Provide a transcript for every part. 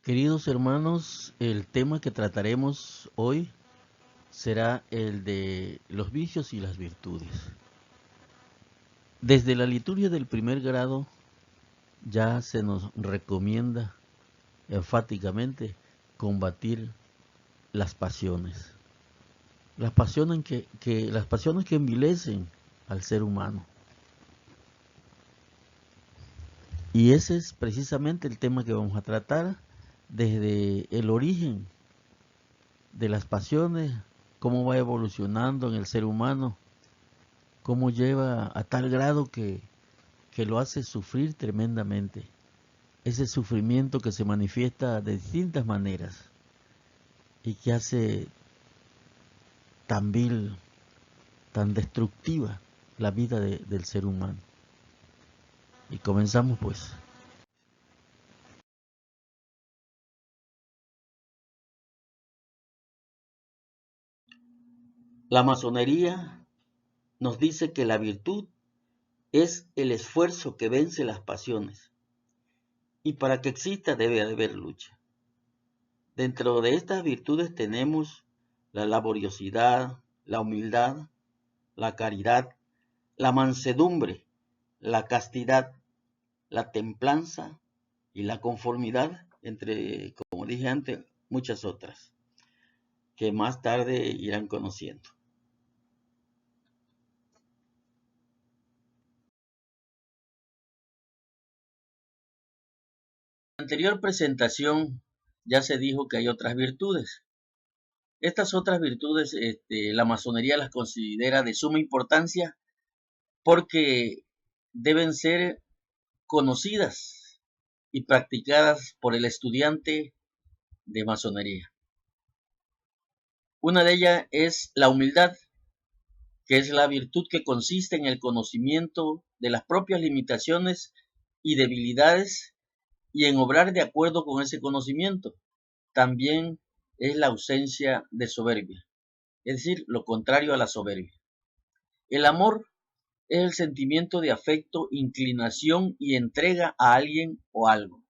Queridos hermanos, el tema que trataremos hoy será el de los vicios y las virtudes. Desde la liturgia del primer grado ya se nos recomienda enfáticamente combatir las pasiones. Las pasiones que envilecen al ser humano. Y ese es precisamente el tema que vamos a tratar desde el origen de las pasiones, cómo va evolucionando en el ser humano, cómo lleva a tal grado que lo hace sufrir tremendamente. Ese sufrimiento que se manifiesta de distintas maneras y que hace tan vil, tan destructiva la vida del ser humano. Y comenzamos pues. La masonería nos dice que la virtud es el esfuerzo que vence las pasiones y para que exista debe haber lucha. Dentro de estas virtudes tenemos la laboriosidad, la humildad, la caridad, la mansedumbre, la castidad, la templanza y la conformidad, entre, como dije antes, muchas otras, que más tarde irán conociendo. En la anterior presentación ya se dijo que hay otras virtudes. Estas otras virtudes, la masonería las considera de suma importancia porque deben ser conocidas y practicadas por el estudiante de masonería. Una de ellas es la humildad, que es la virtud que consiste en el conocimiento de las propias limitaciones y debilidades y en obrar de acuerdo con ese conocimiento. También es la ausencia de soberbia, es decir, lo contrario a la soberbia. El amor es el sentimiento de afecto, inclinación y entrega a alguien o algo.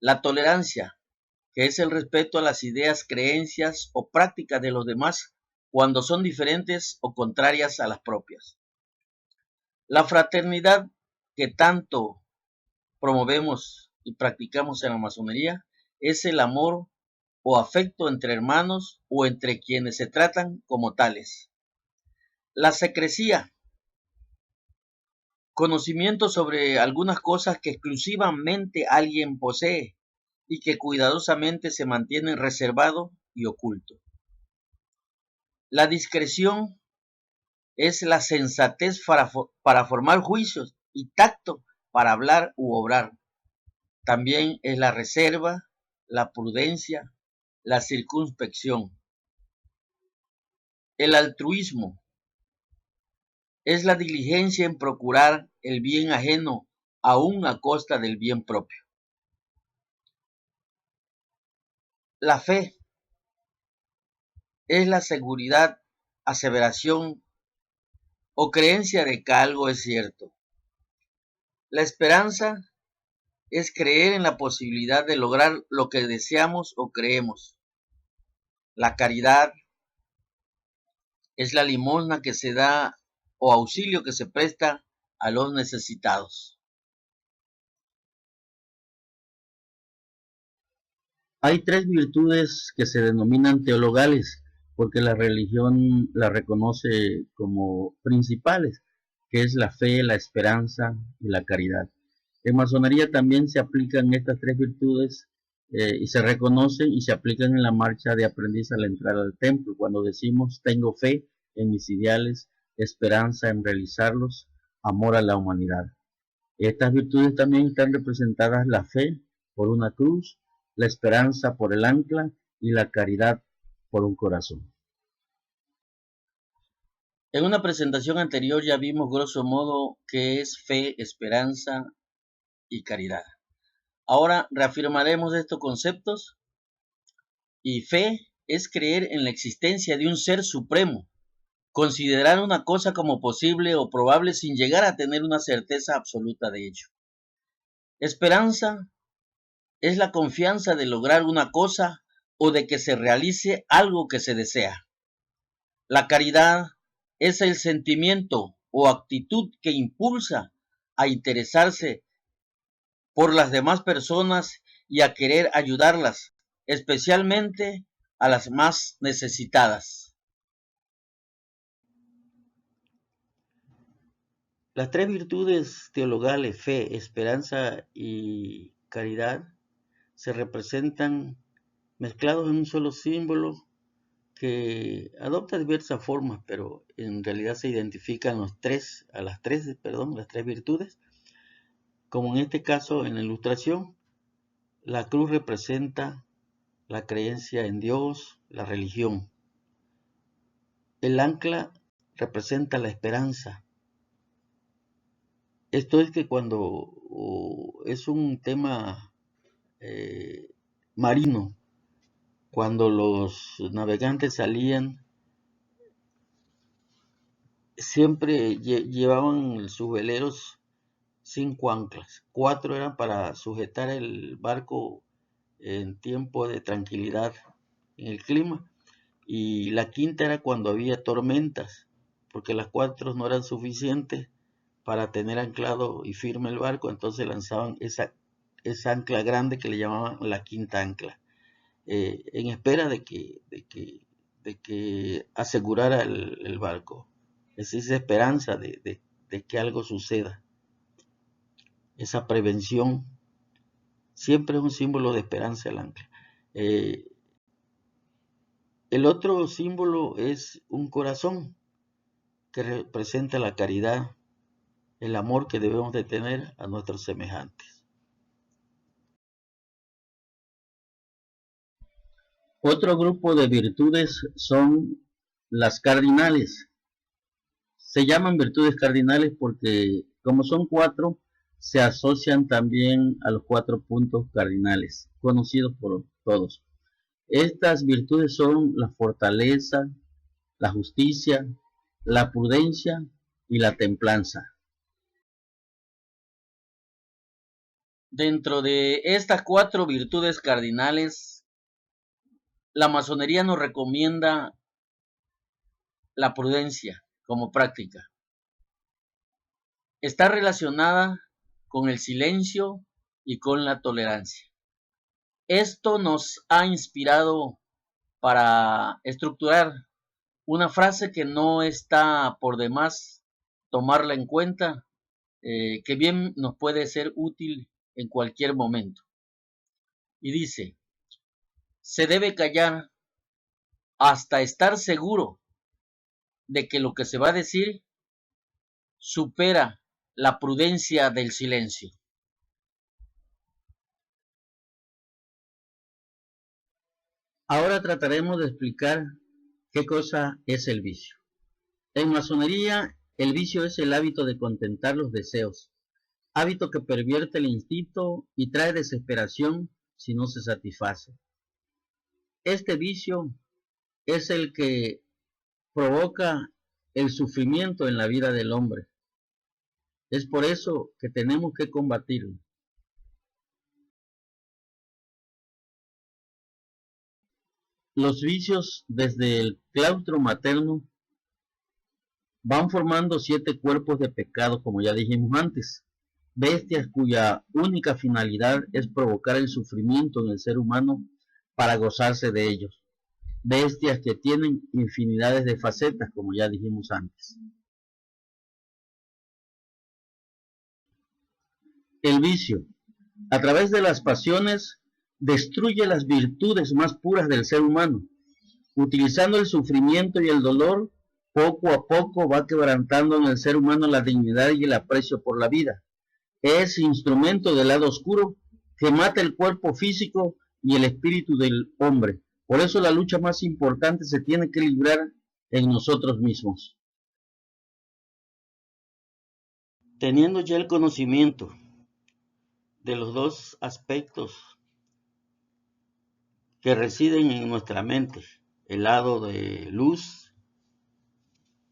La tolerancia, que es el respeto a las ideas, creencias o prácticas de los demás cuando son diferentes o contrarias a las propias. La fraternidad, que tanto promovemos y practicamos en la masonería, es el amor o afecto entre hermanos o entre quienes se tratan como tales. La secrecía, conocimiento sobre algunas cosas que exclusivamente alguien posee y que cuidadosamente se mantienen reservado y oculto. La discreción es la sensatez para formar juicios y tacto para hablar u obrar. También es la reserva, la prudencia, la circunspección. El altruismo es la diligencia en procurar el bien ajeno aún a costa del bien propio. La fe es la seguridad, aseveración o creencia de que algo es cierto. La esperanza es creer en la posibilidad de lograr lo que deseamos o creemos. La caridad es la limosna que se da o auxilio que se presta a los necesitados. Hay tres virtudes que se denominan teologales porque la religión las reconoce como principales, que es la fe, la esperanza y la caridad. En masonería también se aplican estas tres virtudes y se reconocen y se aplican en la marcha de aprendiz al entrar al templo. Cuando decimos tengo fe en mis ideales, esperanza en realizarlos, amor a la humanidad. Estas virtudes también están representadas la fe por una cruz, la esperanza por el ancla y la caridad por un corazón. En una presentación anterior ya vimos grosso modo qué es fe, esperanza y caridad. Ahora reafirmaremos estos conceptos y fe es creer en la existencia de un ser supremo, considerar una cosa como posible o probable sin llegar a tener una certeza absoluta de ello. Esperanza es la confianza de lograr una cosa o de que se realice algo que se desea. La caridad es el sentimiento o actitud que impulsa a interesarse por las demás personas y a querer ayudarlas, especialmente a las más necesitadas. Las tres virtudes teologales, fe, esperanza y caridad, se representan mezclados en un solo símbolo que adopta diversas formas, pero en realidad se identifican las tres virtudes, como en este caso en la ilustración. La cruz representa la creencia en Dios, la religión. El ancla representa la esperanza. Esto es que cuando es un tema marino, cuando los navegantes salían, siempre llevaban sus veleros 5 anclas. 4 eran para sujetar el barco en tiempo de tranquilidad en el clima, y la quinta era cuando había tormentas, porque las 4 no eran suficientes para tener anclado y firme el barco, entonces lanzaban esa ancla grande que le llamaban la quinta ancla, en espera de que asegurara el barco. Es esa esperanza de que algo suceda. Esa prevención siempre es un símbolo de esperanza el ancla. El otro símbolo es un corazón que representa la caridad, el amor que debemos de tener a nuestros semejantes. Otro grupo de virtudes son las cardinales. Se llaman virtudes cardinales porque, como son 4, se asocian también a los 4 puntos cardinales, conocidos por todos. Estas virtudes son la fortaleza, la justicia, la prudencia y la templanza. Dentro de estas 4 virtudes cardinales, la masonería nos recomienda la prudencia como práctica. Está relacionada con el silencio y con la tolerancia. Esto nos ha inspirado para estructurar una frase que no está por demás tomarla en cuenta, que bien nos puede ser útil en cualquier momento. Y dice: se debe callar hasta estar seguro de que lo que se va a decir supera la prudencia del silencio. Ahora trataremos de explicar qué cosa es el vicio. En masonería, el vicio es el hábito de contentar los deseos, hábito que pervierte el instinto y trae desesperación si no se satisface. Este vicio es el que provoca el sufrimiento en la vida del hombre. Es por eso que tenemos que combatirlo. Los vicios desde el claustro materno van formando 7 cuerpos de pecado, como ya dijimos antes, bestias cuya única finalidad es provocar el sufrimiento en el ser humano para gozarse de ellos, bestias que tienen infinidades de facetas, como ya dijimos antes. El vicio, a través de las pasiones, destruye las virtudes más puras del ser humano. Utilizando el sufrimiento y el dolor, poco a poco va quebrantando en el ser humano la dignidad y el aprecio por la vida. Es instrumento del lado oscuro que mata el cuerpo físico y el espíritu del hombre. Por eso la lucha más importante se tiene que librar en nosotros mismos. Teniendo ya el conocimiento de los dos aspectos que residen en nuestra mente, el lado de luz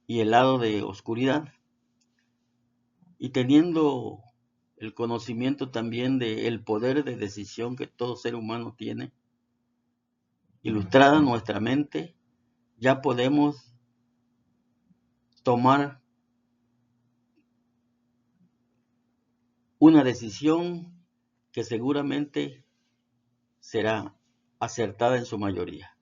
y el lado de oscuridad, y teniendo el conocimiento también del poder de decisión que todo ser humano tiene, ilustrada nuestra mente, ya podemos tomar una decisión que seguramente será acertada en su mayoría.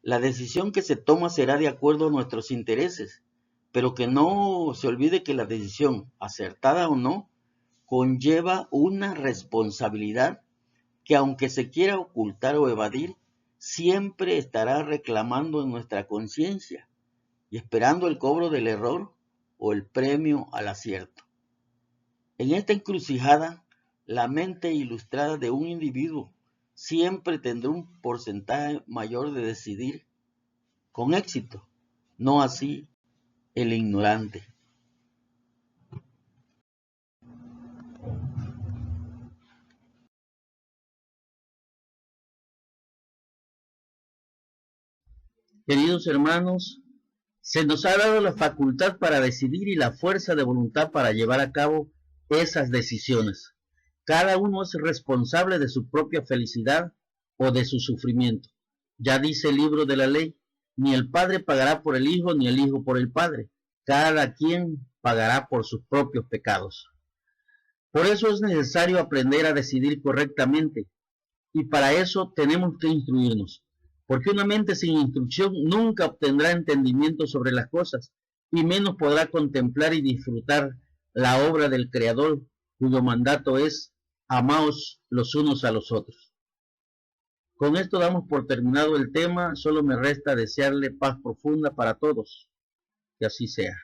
La decisión que se toma será de acuerdo a nuestros intereses, pero que no se olvide que la decisión, acertada o no, conlleva una responsabilidad que, aunque se quiera ocultar o evadir, siempre estará reclamando en nuestra conciencia y esperando el cobro del error o el premio al acierto. En esta encrucijada, la mente ilustrada de un individuo siempre tendrá un porcentaje mayor de decidir con éxito, no así el ignorante. Queridos hermanos, se nos ha dado la facultad para decidir y la fuerza de voluntad para llevar a cabo esas decisiones. Cada uno es responsable de su propia felicidad o de su sufrimiento. Ya dice el libro de la ley, ni el padre pagará por el hijo, ni el hijo por el padre. Cada quien pagará por sus propios pecados. Por eso es necesario aprender a decidir correctamente, y para eso tenemos que instruirnos, porque una mente sin instrucción nunca obtendrá entendimiento sobre las cosas, y menos podrá contemplar y disfrutar la obra del Creador, cuyo mandato es: amaos los unos a los otros. Con esto damos por terminado el tema, solo me resta desearle paz profunda para todos, que así sea.